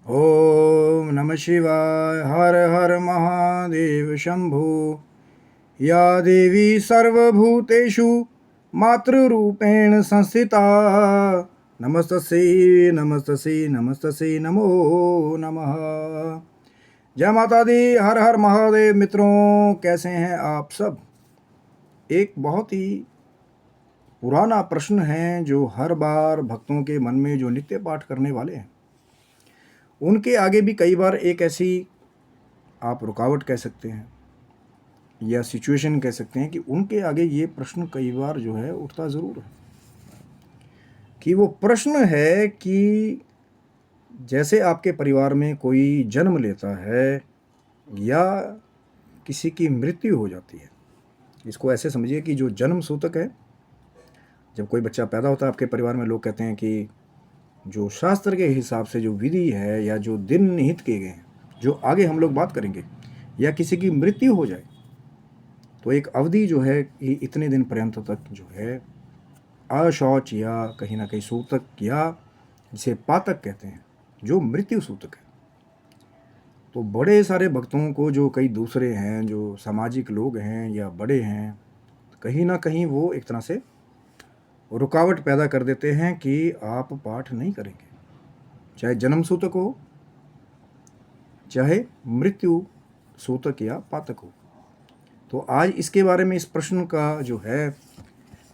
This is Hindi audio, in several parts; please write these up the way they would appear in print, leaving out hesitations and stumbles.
ओम नमः शिवाय। हर हर महादेव शंभु। या देवी सर्वभूतेषु मातृरूपेण संस्थिता नमस्तस्यै नमस्तस्यै नमस्तस्यै नमो नमः। जय माता दी। हर हर महादेव। मित्रों, कैसे हैं आप सब? एक बहुत ही पुराना प्रश्न है जो हर बार भक्तों के मन में जो नित्य पाठ करने वाले हैं उनके आगे भी कई बार एक ऐसी आप रुकावट कह सकते हैं या सिचुएशन कह सकते हैं कि उनके आगे ये प्रश्न कई बार जो है उठता ज़रूर है कि वो प्रश्न है कि जैसे आपके परिवार में कोई जन्म लेता है या किसी की मृत्यु हो जाती है। इसको ऐसे समझिए कि जो जन्म सूतक है, जब कोई बच्चा पैदा होता है आपके परिवार में, लोग कहते हैं कि जो शास्त्र के हिसाब से जो विधि है या जो दिन निहित किए गए हैं, जो आगे हम लोग बात करेंगे, या किसी की मृत्यु हो जाए तो एक अवधि जो है कि इतने दिन पर्यंत तक जो है अशौच या कहीं ना कहीं सूतक या जिसे पातक कहते हैं, जो मृत्यु सूतक है। तो बड़े सारे भक्तों को, जो कई दूसरे हैं, जो सामाजिक लोग हैं या बड़े हैं, कहीं ना कहीं वो एक तरह से रुकावट पैदा कर देते हैं कि आप पाठ नहीं करेंगे, चाहे जन्म सूतक हो चाहे मृत्यु सूतक या पातक हो। तो आज इसके बारे में, इस प्रश्न का जो है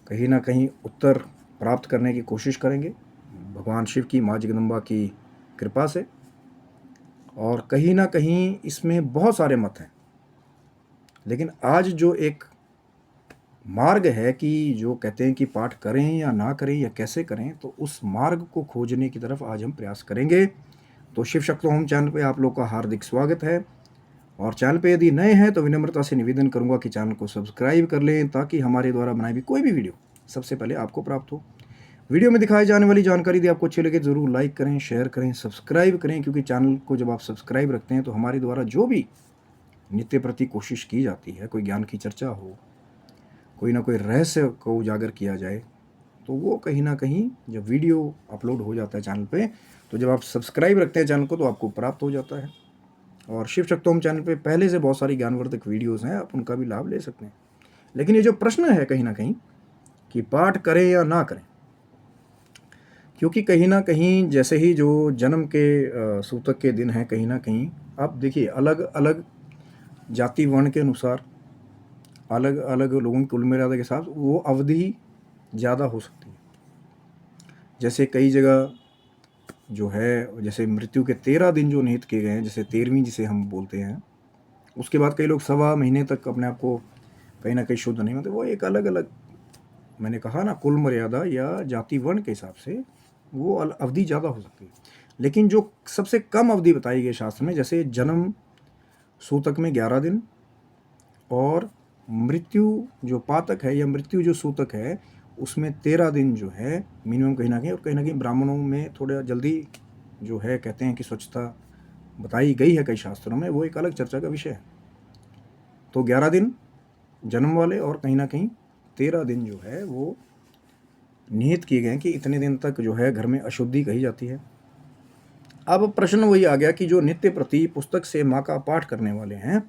कहीं ना कहीं उत्तर प्राप्त करने की कोशिश करेंगे भगवान शिव की, माँ जगदम्बा की कृपा से। और कहीं ना कहीं इसमें बहुत सारे मत हैं, लेकिन आज जो एक मार्ग है कि जो कहते हैं कि पाठ करें या ना करें या कैसे करें, तो उस मार्ग को खोजने की तरफ आज हम प्रयास करेंगे। तो शिव शक्ति होम चैनल पे आप लोग का हार्दिक स्वागत है। और चैनल पे यदि नए हैं तो विनम्रता से निवेदन करूंगा कि चैनल को सब्सक्राइब कर लें, ताकि हमारे द्वारा बनाई हुई कोई भी वीडियो सबसे पहले आपको प्राप्त हो। वीडियो में दिखाई जाने वाली जानकारी यदि आपको अच्छी लगे ज़रूर लाइक करें, शेयर करें, सब्सक्राइब करें, क्योंकि चैनल को जब आप सब्सक्राइब रखते हैं तो हमारे द्वारा जो भी नित्य प्रति कोशिश की जाती है, कोई ज्ञान की चर्चा हो, कोई ना कोई रहस्य को उजागर किया जाए, तो वो कहीं ना कहीं जब वीडियो अपलोड हो जाता है चैनल पे, तो जब आप सब्सक्राइब रखते हैं चैनल को तो आपको प्राप्त हो जाता है। और शिव शक्ति होम चैनल पे पहले से बहुत सारी ज्ञानवर्धक वीडियोस हैं, आप उनका भी लाभ ले सकते हैं। लेकिन ये जो प्रश्न है कहीं ना कहीं कि पाठ करें या ना करें, क्योंकि कहीं ना कहीं जैसे ही जो जन्म के सूतक के दिन हैं, कहीं ना कहीं आप देखिए अलग अलग जाति वर्ण के अनुसार, अलग अलग लोगों की कुल मर्यादा के साथ वो अवधि ज़्यादा हो सकती है। जैसे कई जगह जो है, जैसे मृत्यु के 13 दिन जो निहित किए गए हैं, जैसे 13वीं जिसे हम बोलते हैं, उसके बाद कई लोग सवा महीने तक अपने आप को कहीं ना कहीं शुद्ध नहीं होते। वो एक अलग अलग, मैंने कहा ना, कुल मर्यादा या जाति वर्ण के हिसाब से वो अवधि ज़्यादा हो सकती है। लेकिन जो सबसे कम अवधि बताई गई शास्त्र में, जैसे जन्म सूतक में 11 दिन और मृत्यु जो पातक है या मृत्यु जो सूतक है उसमें 13 दिन जो है मिनिमम कहीं ना कहीं। और कहीं ना कहीं ब्राह्मणों में थोड़ा जल्दी जो है कहते हैं कि स्वच्छता बताई गई है कई शास्त्रों में, वो एक अलग चर्चा का विषय है। तो 11 दिन जन्म वाले और कहीं ना कहीं 13 दिन जो है वो निहित किए गए हैं कि इतने दिन तक जो है घर में अशुद्धि कही जाती है। अब प्रश्न वही आ गया कि जो नित्य प्रति पुस्तक से माँ का पाठ करने वाले हैं,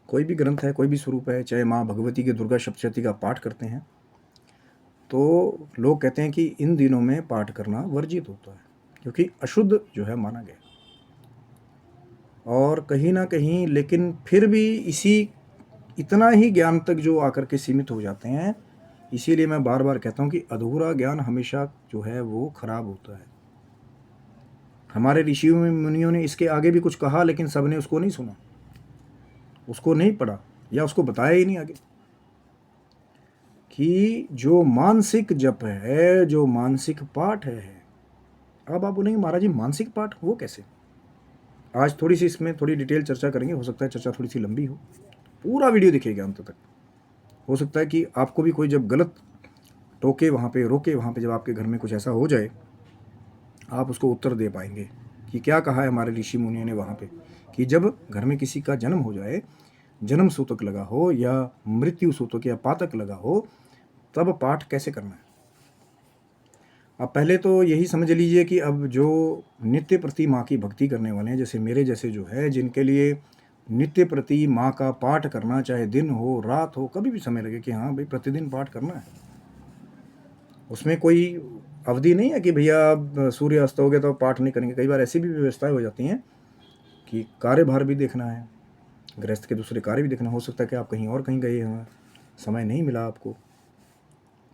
कोई भी ग्रंथ है, कोई भी स्वरूप है, चाहे माँ भगवती के दुर्गा सप्तशती का पाठ करते हैं, तो लोग कहते हैं कि इन दिनों में पाठ करना वर्जित होता है, क्योंकि अशुद्ध जो है माना गया। और कहीं ना कहीं लेकिन फिर भी इतना ही ज्ञान तक जो आकर के सीमित हो जाते हैं। इसीलिए मैं बार बार कहता हूँ कि अधूरा ज्ञान हमेशा जो है वो खराब होता है। हमारे ऋषियों में मुनियों ने इसके आगे भी कुछ कहा, लेकिन सबने उसको नहीं सुना, उसको नहीं पढ़ा या उसको बताया ही नहीं आगे कि जो मानसिक जप है, जो मानसिक पाठ है। अब आप बोलेंगे महाराज जी मानसिक पाठ वो कैसे? आज थोड़ी सी इसमें थोड़ी डिटेल चर्चा करेंगे। हो सकता है चर्चा थोड़ी सी लंबी हो, पूरा वीडियो दिखेगा अंत तक। हो सकता है कि आपको भी कोई जब गलत टोके वहाँ पे, रोके वहाँ पे, जब आपके घर में कुछ ऐसा हो जाए, आप उसको उत्तर दे पाएंगे कि क्या कहा है हमारे ऋषि मुनियों ने वहाँ पे, कि जब घर में किसी का जन्म हो जाए, जन्म सूतक लगा हो या मृत्यु सूतक या पातक लगा हो, तब पाठ कैसे करना है। अब पहले तो यही समझ लीजिए कि अब जो नित्य प्रति माँ की भक्ति करने वाले हैं, जैसे मेरे जैसे जो है, जिनके लिए नित्य प्रति माँ का पाठ करना, चाहे दिन हो रात हो, कभी भी समय लगे कि हाँ भाई प्रतिदिन पाठ करना है, उसमें कोई अवधि नहीं है कि भैया अब सूर्य अस्त हो गया तो पाठ नहीं करेंगे। कई बार ऐसी भी व्यवस्थाएं हो जाती हैं कि कार्यभार भी देखना है, गृहस्थ के दूसरे कार्य भी देखना, हो सकता है कि आप कहीं और कहीं गए हों, समय नहीं मिला आपको,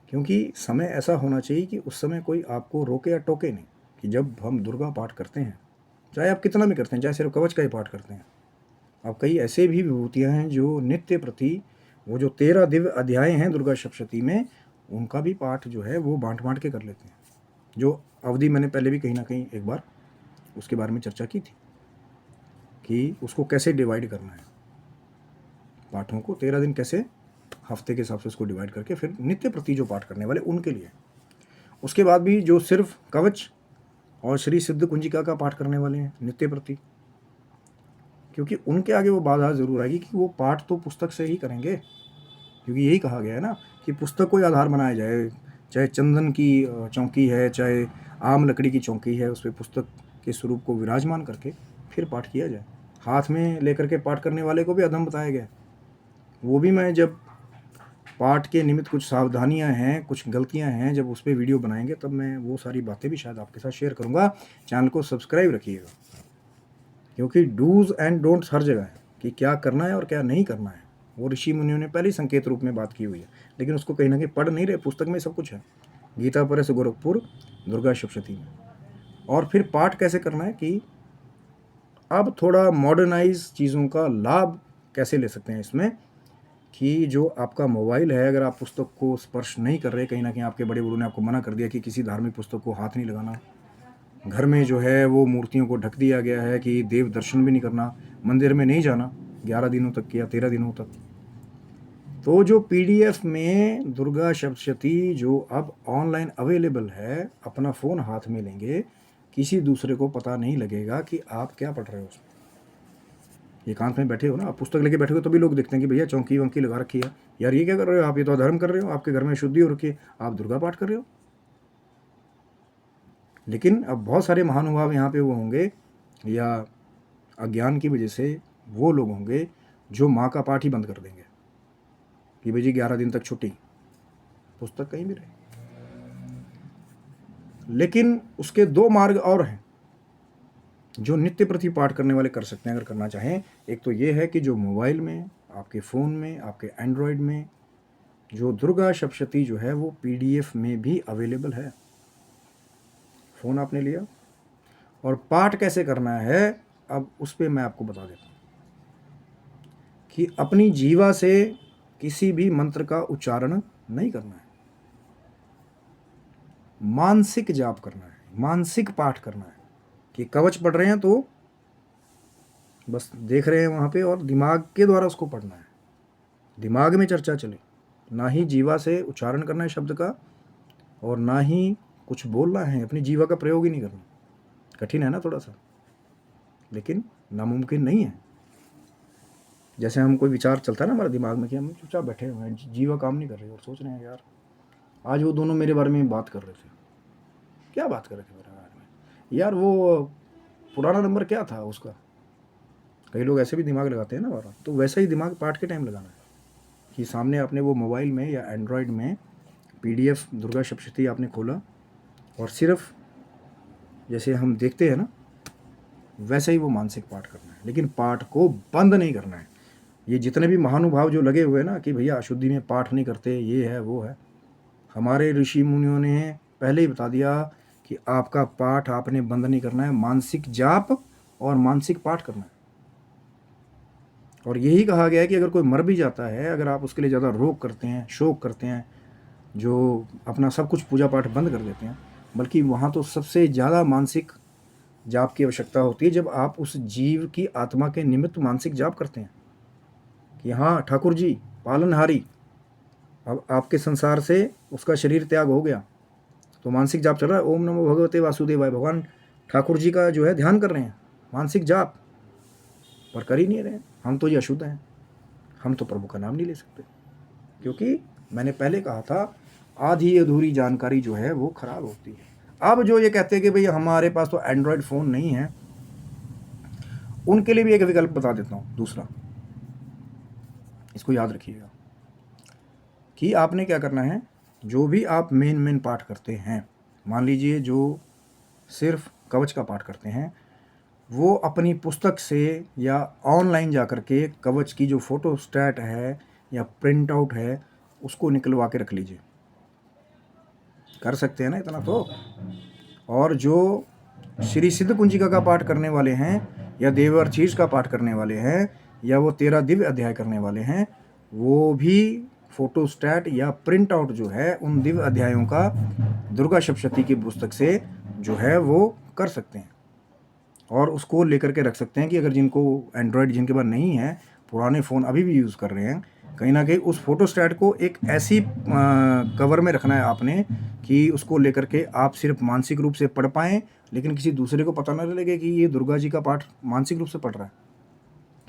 क्योंकि समय ऐसा होना चाहिए कि उस समय कोई आपको रोके या टोके नहीं। कि जब हम दुर्गा पाठ करते हैं, चाहे आप कितना भी करते हैं, चाहे सिर्फ कवच का ही पाठ करते हैं, अब कई ऐसे भी विभूतियाँ हैं जो नित्य प्रति, वो जो 13 दिव्य अध्याय हैं दुर्गा सप्तशती में, उनका भी पाठ जो है वो बांट बांट के कर लेते हैं। जो अवधि मैंने पहले भी कहीं ना कहीं एक बार उसके बारे में चर्चा की थी कि उसको कैसे डिवाइड करना है, पाठों को 13 दिन कैसे हफ्ते के हिसाब से उसको डिवाइड करके फिर नित्य प्रति जो पाठ करने वाले उनके लिए। उसके बाद भी जो सिर्फ कवच और श्री सिद्ध कुंजिका का पाठ करने वाले हैं नित्य प्रति, क्योंकि उनके आगे वो बाधा ज़रूर आएगी कि वो पाठ तो पुस्तक से ही करेंगे, क्योंकि यही कहा गया है ना कि पुस्तक को ही आधार बनाया जाए, चाहे चंदन की चौकी है, चाहे आम लकड़ी की चौकी है, उस पर पुस्तक के स्वरूप को विराजमान करके फिर पाठ किया जाए। हाथ में लेकर के पाठ करने वाले को भी अधम बताया गया। वो भी मैं जब पाठ के निमित्त कुछ सावधानियां हैं, कुछ गलतियां हैं, जब उस पर वीडियो बनाएंगे तब मैं वो सारी बातें भी शायद आपके साथ शेयर करूँगा। चैनल को सब्सक्राइब रखिएगा, क्योंकि डूज एंड डोंट्स हर जगह है कि क्या करना है और क्या नहीं करना है। वो ऋषि मुनियों ने पहले ही संकेत रूप में बात की हुई है, लेकिन उसको कहीं ना कहीं पढ़ नहीं रहे। पुस्तक में सब कुछ है, गीता पर से गोरखपुर दुर्गा सप्तशती में। और फिर पाठ कैसे करना है कि अब थोड़ा मॉडर्नाइज चीज़ों का लाभ कैसे ले सकते हैं इसमें, कि जो आपका मोबाइल है, अगर आप पुस्तक को स्पर्श नहीं कर रहे, कहीं ना कहीं आपके बड़े बड़ों ने आपको मना कर दिया कि किसी धार्मिक पुस्तक को हाथ नहीं लगाना, घर में जो है वो मूर्तियों को ढक दिया गया है कि देव दर्शन भी नहीं करना, मंदिर में नहीं जाना 11 दिनों तक या 13 दिनों तक, तो जो PDF में दुर्गा सप्तशती जो अब ऑनलाइन अवेलेबल है, अपना फ़ोन हाथ में लेंगे, किसी दूसरे को पता नहीं लगेगा कि आप क्या पढ़ रहे हो उसमें। एकांत में बैठे हो ना, आप पुस्तक लेके बैठे हो, तभी लोग देखते हैं कि भैया चौंकी वंकी लगा रखी है, यार ये क्या कर रहे हो आप, ये तो अधर्म कर रहे हो, आपके घर में शुद्धि हो रखी है, आप दुर्गा पाठ कर रहे हो। लेकिन अब बहुत सारे महानुभाव यहाँ पे वो होंगे, या अज्ञान की वजह से वो लोग होंगे जो माँ का पाठ ही बंद कर देंगे कि भाई जी 11 दिन तक छुट्टी, पुस्तक कहीं भी रहे। लेकिन उसके 2 मार्ग और हैं जो नित्य प्रति पाठ करने वाले कर सकते हैं अगर करना चाहें। एक तो ये है कि जो मोबाइल में, आपके फ़ोन में, आपके एंड्रॉयड में जो दुर्गा सप्तशती जो है वो PDF में भी अवेलेबल है। फ़ोन आपने लिया और पाठ कैसे करना है, अब उस पर मैं आपको बता देता हूँ कि अपनी जीवा से किसी भी मंत्र का उच्चारण नहीं करना है, मानसिक जाप करना है, मानसिक पाठ करना है। कि कवच पढ़ रहे हैं तो बस देख रहे हैं वहाँ पे और दिमाग के द्वारा उसको पढ़ना है, दिमाग में चर्चा चले, ना ही जीवा से उच्चारण करना है शब्द का, और ना ही कुछ बोलना है, अपनी जीवा का प्रयोग ही नहीं करना। कठिन है ना थोड़ा सा, लेकिन नामुमकिन नहीं है। जैसे हम कोई विचार चलता है ना हमारे दिमाग में कि हम चुपचाप बैठे हुए हैं, जीवा काम नहीं कर रही और सोच रहे हैं यार आज वो दोनों मेरे बारे में बात कर रहे थे, क्या बात कर रहे थे मेरे बारे में, यार वो पुराना नंबर क्या था उसका। कई लोग ऐसे भी दिमाग लगाते हैं ना बार, तो वैसा ही दिमाग पाठ के टाइम लगाना है कि सामने आपने वो मोबाइल में या एंड्रॉयड में PDF दुर्गा सप्तशती आपने खोला और सिर्फ जैसे हम देखते हैं ना वैसे ही वो मानसिक पाठ करना है, लेकिन पाठ को बंद नहीं करना है। ये जितने भी महानुभाव जो लगे हुए ना कि भैया अशुद्धि में पाठ नहीं करते, ये है वो है, हमारे ऋषि मुनियों ने पहले ही बता दिया कि आपका पाठ आपने बंद नहीं करना है, मानसिक जाप और मानसिक पाठ करना है। और यही कहा गया है कि अगर कोई मर भी जाता है, अगर आप उसके लिए ज़्यादा रोग करते हैं, शोक करते हैं, जो अपना सब कुछ पूजा पाठ बंद कर देते हैं, बल्कि वहाँ तो सबसे ज़्यादा मानसिक जाप की आवश्यकता होती है जब आप उस जीव की आत्मा के निमित्त मानसिक जाप करते हैं कि हाँ ठाकुर जी पालनहारी, अब आपके संसार से उसका शरीर त्याग हो गया, तो मानसिक जाप चल रहा है, ओम नमो भगवते वासुदेवाय, भगवान ठाकुर जी का जो है ध्यान कर रहे हैं, मानसिक जाप, पर कर ही नहीं रहे हैं। हम तो ये अशुद्ध हैं, हम तो प्रभु का नाम नहीं ले सकते, क्योंकि मैंने पहले कहा था आधी अधूरी जानकारी जो है वो खराब होती है। अब जो ये कहते हैं कि भाई हमारे पास तो एंड्रॉयड फ़ोन नहीं है, उनके लिए भी एक विकल्प बता देता हूँ दूसरा, इसको याद रखिएगा कि आपने क्या करना है, जो भी आप मेन पाठ करते हैं, मान लीजिए जो सिर्फ कवच का पाठ करते हैं, वो अपनी पुस्तक से या ऑनलाइन जा कर के कवच की जो फोटो स्टैट है या प्रिंट आउट है उसको निकलवा के रख लीजिए। कर सकते हैं ना इतना तो। और जो श्री सिद्ध कुंजिका का पाठ करने वाले हैं या देवर्षीष का पाठ करने वाले हैं या वो 13 दिव्य अध्याय करने वाले हैं, वो भी फोटो स्टैट या प्रिंट आउट जो है उन दिव्य अध्यायों का दुर्गा सप्तशती की पुस्तक से जो है वो कर सकते हैं और उसको लेकर के रख सकते हैं कि अगर जिनको एंड्रॉयड जिनके पास नहीं है, पुराने फ़ोन अभी भी यूज़ कर रहे हैं, कहीं ना कहीं उस फोटोस्टैट को एक ऐसी कवर में रखना है आपने कि उसको लेकर के आप सिर्फ मानसिक रूप से पढ़ पाएँ, लेकिन किसी दूसरे को पता ना लगे कि ये दुर्गा जी का पाठ मानसिक रूप से पढ़ रहा है।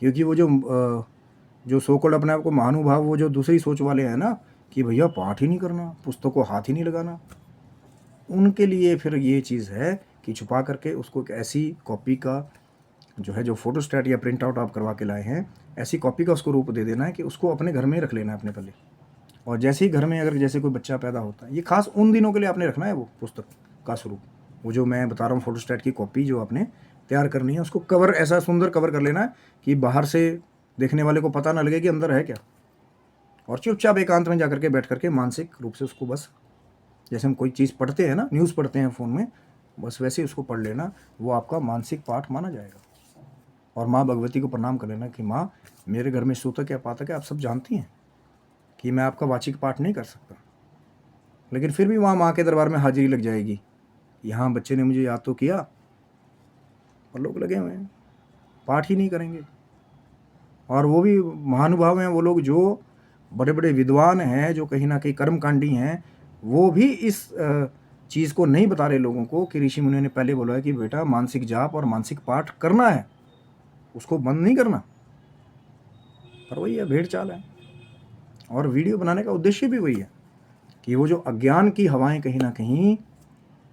क्योंकि वो जो सो कॉल्ड अपने आप को महानुभाव, वो जो दूसरी सोच वाले हैं ना कि भैया पाठ ही नहीं करना, पुस्तक को हाथ ही नहीं लगाना, उनके लिए फिर ये चीज़ है कि छुपा करके उसको एक ऐसी कॉपी का जो है, जो फोटोस्टैट या प्रिंट आउट आप करवा के लाए हैं, ऐसी कॉपी का उसको रूप दे देना है कि उसको अपने घर में रख लेना है अपने पहले। और जैसे ही घर में अगर जैसे कोई बच्चा पैदा होता है, ये खास उन दिनों के लिए आपने रखना है वो पुस्तक का स्वरूप, वो जो मैं बता रहा हूँ फोटोस्टैट की कॉपी जो आपने तैयार करनी है, उसको कवर ऐसा सुंदर कवर कर लेना है कि बाहर से देखने वाले को पता ना लगे कि अंदर है क्या, और चुपचाप एकांत में जाकर के बैठ करके मानसिक रूप से उसको बस, जैसे हम कोई चीज़ पढ़ते हैं ना, न्यूज़ पढ़ते हैं फ़ोन में, बस वैसे ही उसको पढ़ लेना, वो आपका मानसिक पाठ माना जाएगा। और माँ भगवती को प्रणाम कर लेना कि माँ, मेरे घर में सूतक या पातक है, आप सब जानती हैं कि मैं आपका वाचिक पाठ नहीं कर सकता, लेकिन फिर भी वहाँ माँ के दरबार में हाजिरी लग जाएगी, यहाँ बच्चे ने मुझे याद तो किया, और लोग लगे हुए हैं पाठ ही नहीं करेंगे। और वो भी महानुभाव हैं वो लोग जो बड़े बड़े विद्वान हैं, जो कहीं ना कहीं कर्मकांडी हैं, वो भी इस चीज़ को नहीं बता रहे लोगों को कि ऋषि मुनि ने पहले बोला है कि बेटा मानसिक जाप और मानसिक पाठ करना है, उसको बंद नहीं करना। पर वही है, भेड़ चाल है। और वीडियो बनाने का उद्देश्य भी वही है कि वो जो अज्ञान की हवाएं कहीं ना कहीं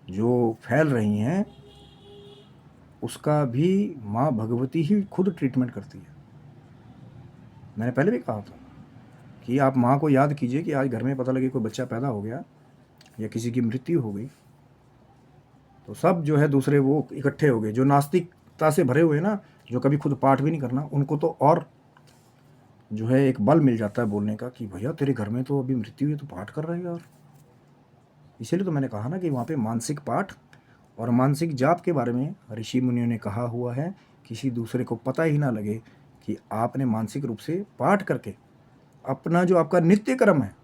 जो फैल रही हैं, उसका भी माँ भगवती ही खुद ट्रीटमेंट करती है। मैंने पहले भी कहा था कि आप माँ को याद कीजिए कि आज घर में पता लगे कोई बच्चा पैदा हो गया या किसी की मृत्यु हो गई, तो सब जो है दूसरे वो इकट्ठे हो गए, जो नास्तिकता से भरे हुए ना, जो कभी खुद पाठ भी नहीं करना, उनको तो और जो है एक बल मिल जाता है बोलने का कि भैया तेरे घर में तो अभी मृत्यु हुई, तो पाठ कर रहे हैं यार। इसीलिए तो मैंने कहा ना कि वहाँ पे मानसिक पाठ और मानसिक जाप के बारे में ऋषि मुनियों ने कहा हुआ है, किसी दूसरे को पता ही ना लगे कि आपने मानसिक रूप से पाठ करके अपना जो आपका नित्य कर्म है,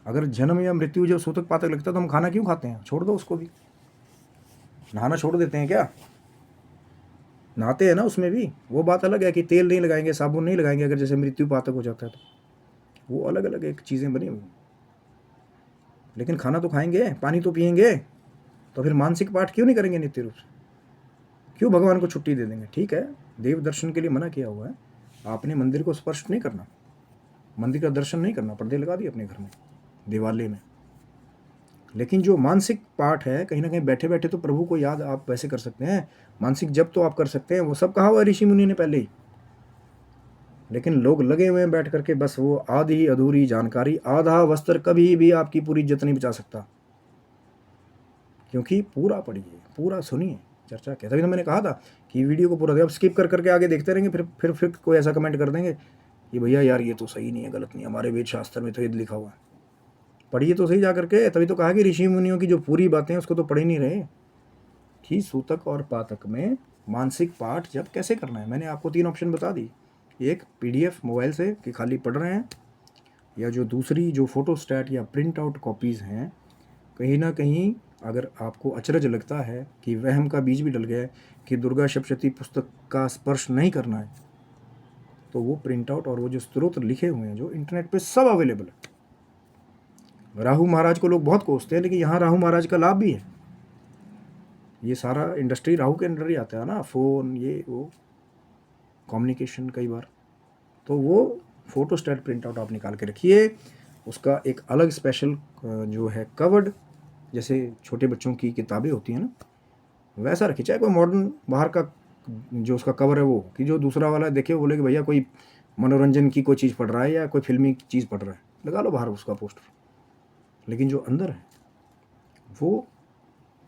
अगर जन्म या मृत्यु जब सूतक पातक लगता है तो हम खाना क्यों खाते हैं? छोड़ दो उसको भी, नहाना छोड़ देते हैं क्या? नहाते हैं ना, उसमें भी वो बात अलग है कि तेल नहीं लगाएंगे, साबुन नहीं लगाएंगे, अगर जैसे मृत्यु पातक हो जाता है तो वो अलग अलग एक चीज़ें बनी हुई। लेकिन खाना तो खाएंगे, पानी तो पिएंगे, तो फिर मानसिक पाठ क्यों नहीं करेंगे नित्य रूप से? क्यों भगवान को छुट्टी दे देंगे? ठीक है, देव दर्शन के लिए मना किया हुआ है, आपने मंदिर को स्पर्श नहीं करना, मंदिर का दर्शन नहीं करना, पर्दे लगा दिए अपने घर में दिवाली में। लेकिन जो मानसिक पाठ है, कहीं ना कहीं बैठे बैठे तो प्रभु को याद आप वैसे कर सकते हैं, मानसिक जप तो आप कर सकते हैं, वो सब कहा हुआ ऋषि मुनि ने पहले ही। लेकिन लोग लगे हुए हैं बैठ करके, बस वो आधी अधूरी जानकारी, आधा वस्त्र कभी भी आपकी पूरी इज्जत नहीं बचा सकता। क्योंकि पूरा पढ़िए, पूरा सुनिए चर्चा के, तभी तो मैंने कहा था कि वीडियो को पूरा, अब स्किप कर करके आगे देखते रहेंगे, फिर कोई ऐसा कमेंट कर देंगे कि भैया यार ये तो सही नहीं है, गलत नहीं है, हमारे वेद शास्त्र में तो ये लिखा हुआ है। पढ़िए तो सही जा करके, तभी तो कहा कि ऋषि मुनियों की जो पूरी बातें हैं उसको तो पढ़ ही नहीं रहे कि सूतक और पातक में मानसिक पाठ जब कैसे करना है। मैंने आपको 3 ऑप्शन बता दी, एक PDF मोबाइल से कि खाली पढ़ रहे हैं, या जो दूसरी जो फोटोस्टैट या प्रिंट आउट कॉपीज़ हैं, कहीं ना कहीं अगर आपको अचरज लगता है कि वहम का बीज भी डल गया है कि दुर्गा सप्तशती पुस्तक का स्पर्श नहीं करना है, तो वो प्रिंट आउट और वो जो स्रोत लिखे हुए हैं जो इंटरनेट पे सब अवेलेबल है। राहु महाराज को लोग बहुत कोसते हैं, लेकिन यहाँ राहु महाराज का लाभ भी है। ये सारा इंडस्ट्री राहु के अंडर ही आता है ना, फ़ोन ये वो कम्युनिकेशन कई बार, तो वो फोटोस्टैट प्रिंट आउट आप निकाल के रखिए, उसका एक अलग स्पेशल जो है कवर्ड जैसे छोटे बच्चों की किताबें होती हैं ना, वैसा रखिए। चाहे कोई मॉडर्न बाहर का जो उसका कवर है वो, कि जो दूसरा वाला देखे वो बोले कि भैया कोई मनोरंजन की कोई चीज़ पढ़ रहा है या कोई फिल्मी चीज़ पढ़ रहा है, लगा लो बाहर उसका पोस्टर। लेकिन जो अंदर है वो,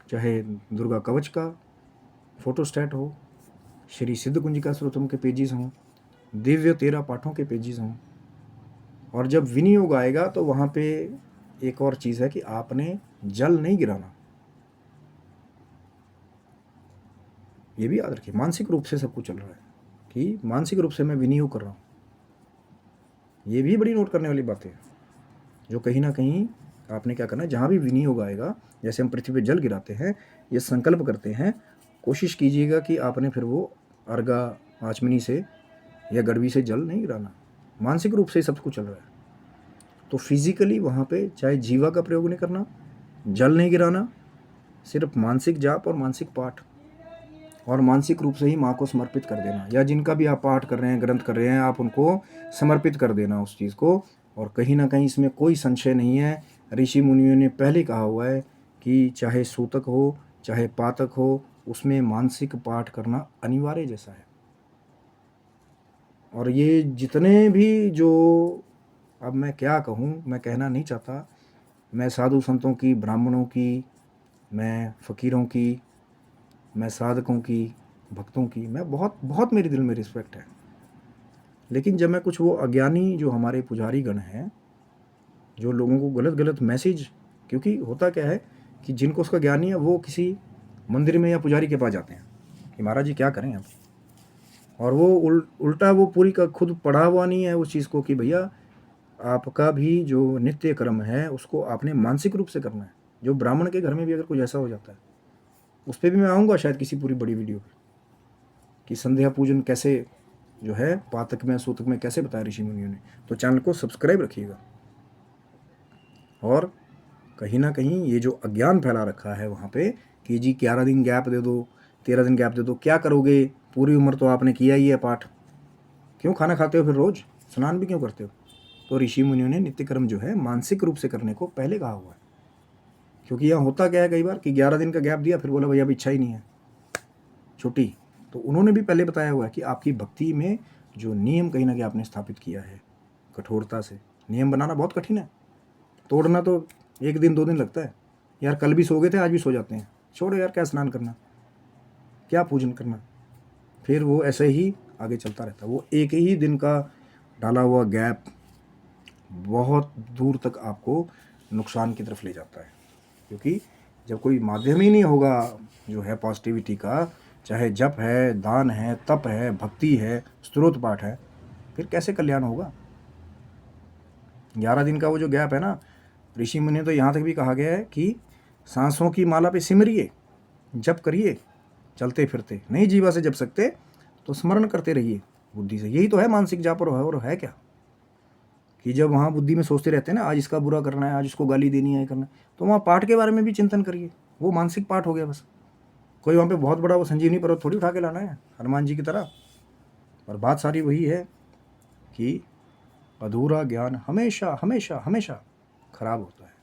चाहे दुर्गा कवच का फोटोस्टैट हो, श्री सिद्ध कुंजिका स्रोतम के पेजेस हों, दिव्य 13 पाठों के पेजेस हों, और जब विनियोग आएगा तो वहाँ पे एक और चीज़ है कि आपने जल नहीं गिराना। ये भी याद रखिए, मानसिक रूप से सब कुछ चल रहा है कि मानसिक रूप से मैं विनियोग कर रहा हूँ। ये भी बड़ी नोट करने वाली बातें हैं, जो कहीं ना कहीं आपने क्या करना है, जहाँ भी विनियोग आएगा, जैसे हम पृथ्वी पे जल गिराते हैं, ये संकल्प करते हैं, कोशिश कीजिएगा कि आपने फिर वो अर्गा आचमनी से या गड़वी से जल नहीं गिराना। मानसिक रूप से सब कुछ चल रहा है। तो फिजिकली वहाँ पे चाहे जीवा का प्रयोग नहीं करना, जल नहीं गिराना, सिर्फ मानसिक जाप और मानसिक पाठ, और मानसिक रूप से ही माँ को समर्पित कर देना, या जिनका भी आप पाठ कर रहे हैं, ग्रंथ कर रहे हैं, आप उनको समर्पित कर देना उस चीज़ को। और कहीं ना कहीं इसमें कोई संशय नहीं है, ऋषि मुनियों ने पहले कहा हुआ है कि चाहे सूतक हो चाहे पातक हो, उसमें मानसिक पाठ करना अनिवार्य जैसा है। और ये जितने भी जो, अब मैं क्या कहूँ, मैं कहना नहीं चाहता, मैं साधु संतों की, ब्राह्मणों की, मैं फ़कीरों की, मैं साधकों की, भक्तों की, मैं बहुत बहुत मेरे दिल में रिस्पेक्ट है। लेकिन जब मैं कुछ वो अज्ञानी जो हमारे पुजारी गण हैं, जो लोगों को गलत गलत मैसेज, क्योंकि होता क्या है कि जिनको उसका ज्ञान नहीं है वो किसी मंदिर में या पुजारी के पास जाते हैं कि महाराज जी क्या करें अब, और वो उल्टा वो पूरी का खुद पढ़ा हुआ नहीं है उस चीज़ को कि भैया आपका भी जो नित्य कर्म है उसको आपने मानसिक रूप से करना है। जो ब्राह्मण के घर में भी अगर कुछ ऐसा हो जाता है, उस पर भी मैं आऊँगा शायद किसी पूरी बड़ी वीडियो पर, कि संध्या पूजन कैसे जो है पातक में सूतक में कैसे बताया ऋषि मुनियों ने। तो चैनल को सब्सक्राइब रखिएगा। और कहीं ना कहीं ये जो अज्ञान फैला रखा है वहाँ पे कि जी 11 दिन गैप दे दो, 13 दिन गैप दे दो, क्या करोगे, पूरी उम्र तो आपने किया ही है पाठ, क्यों खाना खाते हो फिर रोज़, स्नान भी क्यों करते हो। तो ऋषि मुनियों ने नित्य कर्म जो है मानसिक रूप से करने को पहले कहा हुआ है। क्योंकि यहाँ होता क्या है कई बार कि 11 दिन का गैप दिया, फिर बोला भैया अभी इच्छा ही नहीं है, छुट्टी। तो उन्होंने भी पहले बताया हुआ है कि आपकी भक्ति में जो नियम कहीं ना कहीं आपने स्थापित किया है कठोरता से, नियम बनाना बहुत कठिन है, तोड़ना तो 1 दिन 2 दिन लगता है। यार कल भी सो गए थे, आज भी सो जाते हैं, छोड़ो यार, क्या स्नान करना, क्या पूजन करना, फिर वो ऐसे ही आगे चलता रहता है। वो एक ही दिन का डाला हुआ गैप बहुत दूर तक आपको नुकसान की तरफ ले जाता है। क्योंकि जब कोई माध्यम ही नहीं होगा जो है पॉजिटिविटी का, चाहे जप है, दान है, तप है, भक्ति है, स्तोत्र पाठ है, फिर कैसे कल्याण होगा। 11 दिन का वो जो गैप है ना, ऋषि मुनि तो यहाँ तक भी कहा गया है कि सांसों की माला पे सिमरिए, जप करिए, चलते फिरते नहीं जीवा से जप सकते तो स्मरण करते रहिए बुद्धि से। यही तो है मानसिक जाप। और है क्या कि जब वहाँ बुद्धि में सोचते रहते हैं ना, आज इसका बुरा करना है, आज इसको गाली देनी है, करना है, तो वहाँ पाठ के बारे में भी चिंतन करिए। वो मानसिक पाठ हो गया बस। कोई वहाँ पे बहुत बड़ा वो संजीवनी पर्वत थोड़ी उठा के लाना है हनुमान जी की तरह। और बात सारी वही है कि अधूरा ज्ञान हमेशा हमेशा हमेशा खराब होता है।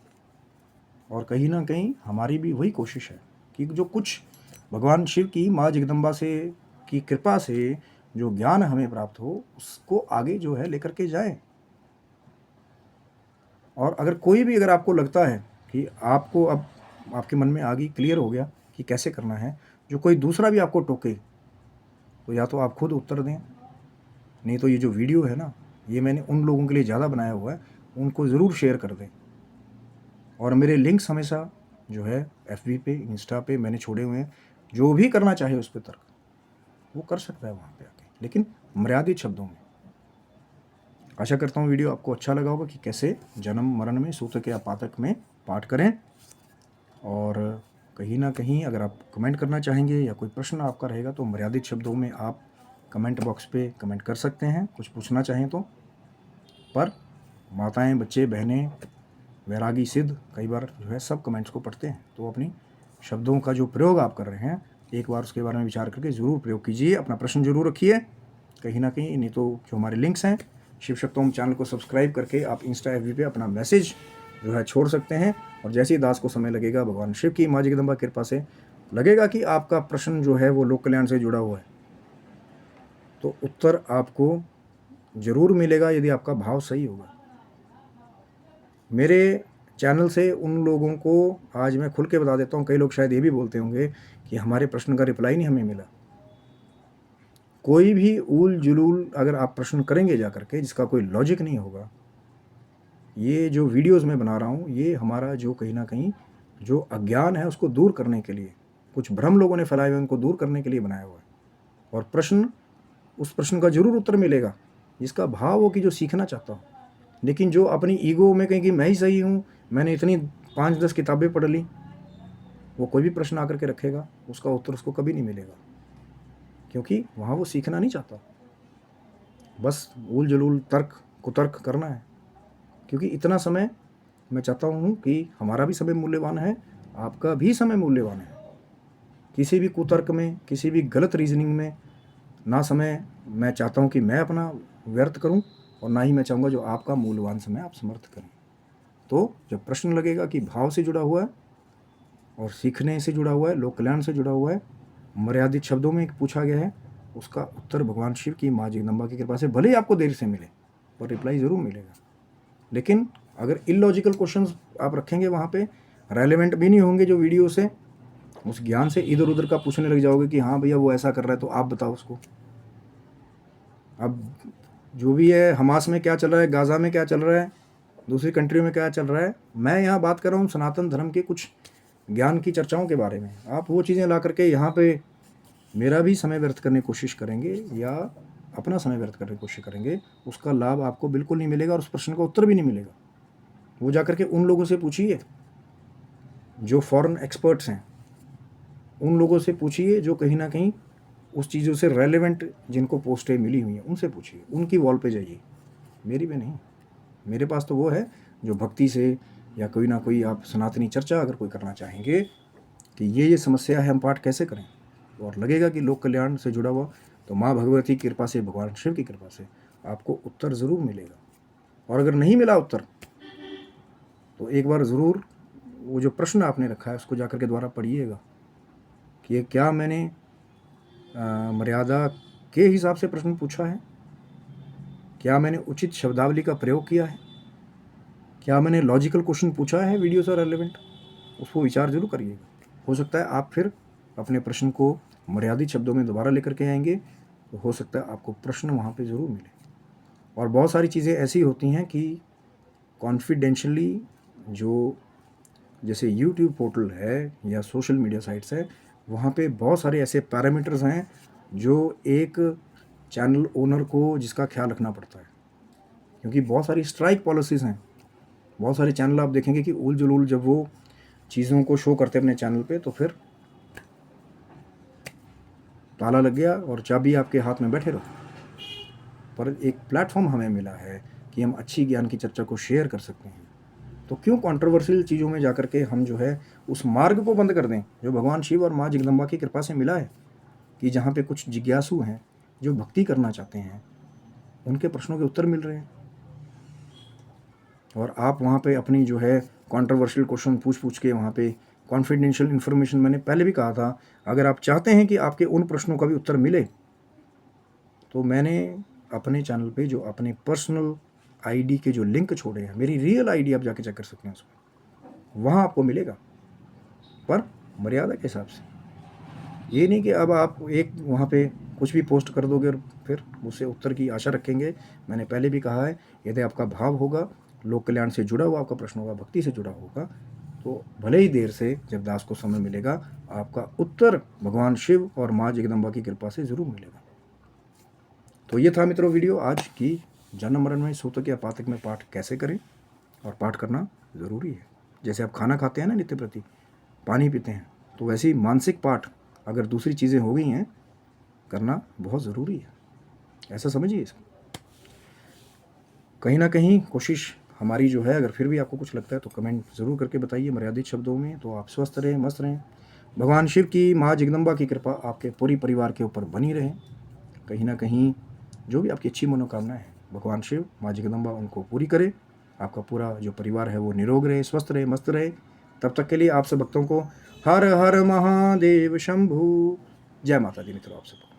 और कहीं ना कहीं हमारी भी वही कोशिश है कि जो कुछ भगवान शिव की, माँ जगदम्बा से की कृपा से जो ज्ञान हमें प्राप्त हो, उसको आगे जो है लेकर के जाएं। और अगर कोई भी, अगर आपको लगता है कि आपको अब आपके मन में आ गई, क्लियर हो गया कि कैसे करना है, जो कोई दूसरा भी आपको टोके तो या तो आप खुद उत्तर दें, नहीं तो ये जो वीडियो है ना, ये मैंने उन लोगों के लिए ज़्यादा बनाया हुआ है, उनको ज़रूर शेयर कर दें। और मेरे लिंक्स हमेशा जो है FB पे, इंस्टा पे मैंने छोड़े हुए हैं। जो भी करना चाहे उस पर तर्क वो कर सकता है वहाँ पे आके, लेकिन मर्यादित शब्दों में। आशा करता हूँ वीडियो आपको अच्छा लगा होगा कि कैसे जन्म मरण में, सूतक या पातक में पाठ करें। और कहीं ना कहीं अगर आप कमेंट करना चाहेंगे या कोई प्रश्न आपका रहेगा तो मर्यादित शब्दों में आप कमेंट बॉक्स पे कमेंट कर सकते हैं, कुछ पूछना चाहें तो। पर माताएं, बच्चे, बहनें, वैरागी सिद्ध कई बार जो है सब कमेंट्स को पढ़ते हैं, तो अपनी शब्दों का जो प्रयोग आप कर रहे हैं एक बार उसके बारे में विचार करके ज़रूर प्रयोग कीजिए। अपना प्रश्न जरूर रखिए कहीं ना कहीं, नहीं तो जो हमारे लिंक्स हैं शिव शक्तोम चैनल को सब्सक्राइब करके आप इंस्टा FB पे अपना मैसेज जो है छोड़ सकते हैं। और जैसे ही दास को समय लगेगा, भगवान शिव की माँ जगदम्बा कृपा से लगेगा कि आपका प्रश्न जो है वो लोक कल्याण से जुड़ा हुआ है, तो उत्तर आपको ज़रूर मिलेगा यदि आपका भाव सही होगा। मेरे चैनल से उन लोगों को आज मैं खुल के बता देता हूँ, कई लोग शायद ये भी बोलते होंगे कि हमारे प्रश्न का रिप्लाई नहीं हमें मिला। कोई भी ऊल जुलूल अगर आप प्रश्न करेंगे जा करके जिसका कोई लॉजिक नहीं होगा, ये जो वीडियोस मैं बना रहा हूँ ये हमारा जो कहीं ना कहीं जो अज्ञान है उसको दूर करने के लिए, कुछ भ्रम लोगों ने फैलाए हुए उनको दूर करने के लिए बनाया हुआ है। और प्रश्न, उस प्रश्न का जरूर उत्तर मिलेगा जिसका भाव हो कि जो सीखना चाहता हूँ। लेकिन जो अपनी ईगो में कहीं कि मैं ही सही हूँ, मैंने इतनी 5-10 किताबें पढ़ ली, वो कोई भी प्रश्न आकर के रखेगा उसका उत्तर उसको कभी नहीं मिलेगा, क्योंकि वहाँ वो सीखना नहीं चाहता, बस ऊल जलूल तर्क कुतर्क करना है। क्योंकि इतना समय मैं चाहता हूँ कि हमारा भी समय मूल्यवान है, आपका भी समय मूल्यवान है। किसी भी कुतर्क में, किसी भी गलत रीजनिंग में ना समय मैं चाहता हूँ कि मैं अपना व्यर्थ करूँ, और ना ही मैं चाहूँगा जो आपका मूल्यवान समय आप समर्थ करें। तो जब प्रश्न लगेगा कि भाव से जुड़ा हुआ है और सीखने से जुड़ा हुआ है, लोक कल्याण से जुड़ा हुआ है, मर्यादित शब्दों में पूछा गया है, उसका उत्तर भगवान शिव की माँ जगदम्बा की कृपा से भले ही आपको देर से मिले पर रिप्लाई ज़रूर मिलेगा। लेकिन अगर इलॉजिकल क्वेश्चंस आप रखेंगे वहाँ पे, रेलेवेंट भी नहीं होंगे जो वीडियो से, उस ज्ञान से इधर उधर का पूछने लग जाओगे कि हाँ भैया वो ऐसा कर रहा है तो आप बताओ उसको। अब जो भी है, हमास में क्या चल रहा है, गाज़ा में क्या चल रहा है, दूसरी कंट्री में क्या चल रहा है, मैं यहाँ बात कर रहा हूँ सनातन धर्म के कुछ ज्ञान की चर्चाओं के बारे में। आप वो चीज़ें ला करके यहाँ पे मेरा भी समय व्यर्थ करने की कोशिश करेंगे या अपना समय व्यर्थ करने की कोशिश करेंगे, उसका लाभ आपको बिल्कुल नहीं मिलेगा और उस प्रश्न का उत्तर भी नहीं मिलेगा। वो जा करके उन लोगों से पूछिए जो फॉरेन एक्सपर्ट्स हैं, उन लोगों से पूछिए जो कहीं ना कहीं उस चीज़ों से रेलेवेंट जिनको पोस्टें मिली हुई हैं उनसे पूछिए, उनकी वॉल पे जाइए, मेरी पे नहीं। मेरे पास तो वो है जो भक्ति से या कोई ना कोई आप सनातनी चर्चा अगर कोई करना चाहेंगे कि ये समस्या है, हम पाठ कैसे करें, और लगेगा कि लोक कल्याण से जुड़ा हुआ, तो माँ भगवती की कृपा से, भगवान शिव की कृपा से आपको उत्तर ज़रूर मिलेगा। और अगर नहीं मिला उत्तर तो एक बार ज़रूर वो जो प्रश्न आपने रखा है उसको जाकर के दोबारा पढ़िएगा कि ये क्या मैंने मर्यादा के हिसाब से प्रश्न पूछा है, क्या मैंने उचित शब्दावली का प्रयोग किया है, क्या मैंने लॉजिकल क्वेश्चन पूछा है वीडियो से रेलेवेंट, उसको विचार जरूर करिएगा। हो सकता है आप फिर अपने प्रश्न को मर्यादित शब्दों में दोबारा लेकर के आएंगे, तो हो सकता है आपको प्रश्न वहाँ पे ज़रूर मिले। और बहुत सारी चीज़ें ऐसी होती हैं कि कॉन्फिडेंशियली, जो जैसे यूट्यूब पोर्टल है या सोशल मीडिया साइट्स है, वहाँ पे बहुत सारे ऐसे पैरामीटर्स हैं जो एक चैनल ओनर को जिसका ख्याल रखना पड़ता है, क्योंकि बहुत सारी स्ट्राइक पॉलिसीज़ हैं। बहुत सारे चैनल आप देखेंगे कि उल जुलूल जब वो चीज़ों को शो करते हैं अपने चैनल पे, तो फिर ताला लग गया और चाबी आपके हाथ में, बैठे रहो। पर एक प्लेटफॉर्म हमें मिला है कि हम अच्छी ज्ञान की चर्चा को शेयर कर सकते हैं, तो क्यों कंट्रोवर्शियल चीज़ों में जाकर के हम जो है उस मार्ग को बंद कर दें जो भगवान शिव और माँ जगदम्बा की कृपा से मिला है, कि जहाँ पे कुछ जिज्ञासु हैं जो भक्ति करना चाहते हैं, उनके प्रश्नों के उत्तर मिल रहे हैं, और आप वहाँ पे अपनी जो है कंट्रोवर्शियल क्वेश्चन पूछ के वहाँ पे कॉन्फिडेंशियल इन्फॉर्मेशन, मैंने पहले भी कहा था, अगर आप चाहते हैं कि आपके उन प्रश्नों का भी उत्तर मिले, तो मैंने अपने चैनल पे जो अपने पर्सनल आईडी के जो लिंक छोड़े हैं, मेरी रियल आईडी आप जाके चेक कर सकते हैं उसमें, वहाँ आपको मिलेगा, पर मर्यादा के हिसाब से। ये नहीं कि अब आप एक वहाँ पे कुछ भी पोस्ट कर दोगे और फिर उससे उत्तर की आशा रखेंगे। मैंने पहले भी कहा है, यदि आपका भाव होगा, लोक कल्याण से जुड़ा हुआ आपका प्रश्न होगा, भक्ति से जुड़ा होगा, तो भले ही देर से जब दास को समय मिलेगा, आपका उत्तर भगवान शिव और माँ जगदम्बा की कृपा से ज़रूर मिलेगा। तो ये था मित्रों वीडियो आज की, जन्म मरण में, सूतक या पातक में पाठ कैसे करें, और पाठ करना ज़रूरी है। जैसे आप खाना खाते हैं ना नित्य प्रति, पानी पीते हैं, तो वैसे ही मानसिक पाठ अगर दूसरी चीज़ें हो गई हैं, करना बहुत ज़रूरी है, ऐसा समझिए इसको। कहीं ना कहीं कोशिश हमारी जो है, अगर फिर भी आपको कुछ लगता है तो कमेंट ज़रूर करके बताइए मर्यादित शब्दों में। तो आप स्वस्थ रहें, मस्त रहें, भगवान शिव की, माँ जगदम्बा की कृपा आपके पूरी परिवार के ऊपर बनी रहे। कहीं ना कहीं जो भी आपकी अच्छी मनोकामना है, भगवान शिव, माँ जगदम्बा उनको पूरी करे। आपका पूरा जो परिवार है वो निरोग रहे, स्वस्थ रहे, मस्त रहे। तब तक के लिए आप सब भक्तों को हर हर महादेव शंभू। जय माता दी मित्रों, आप सबको।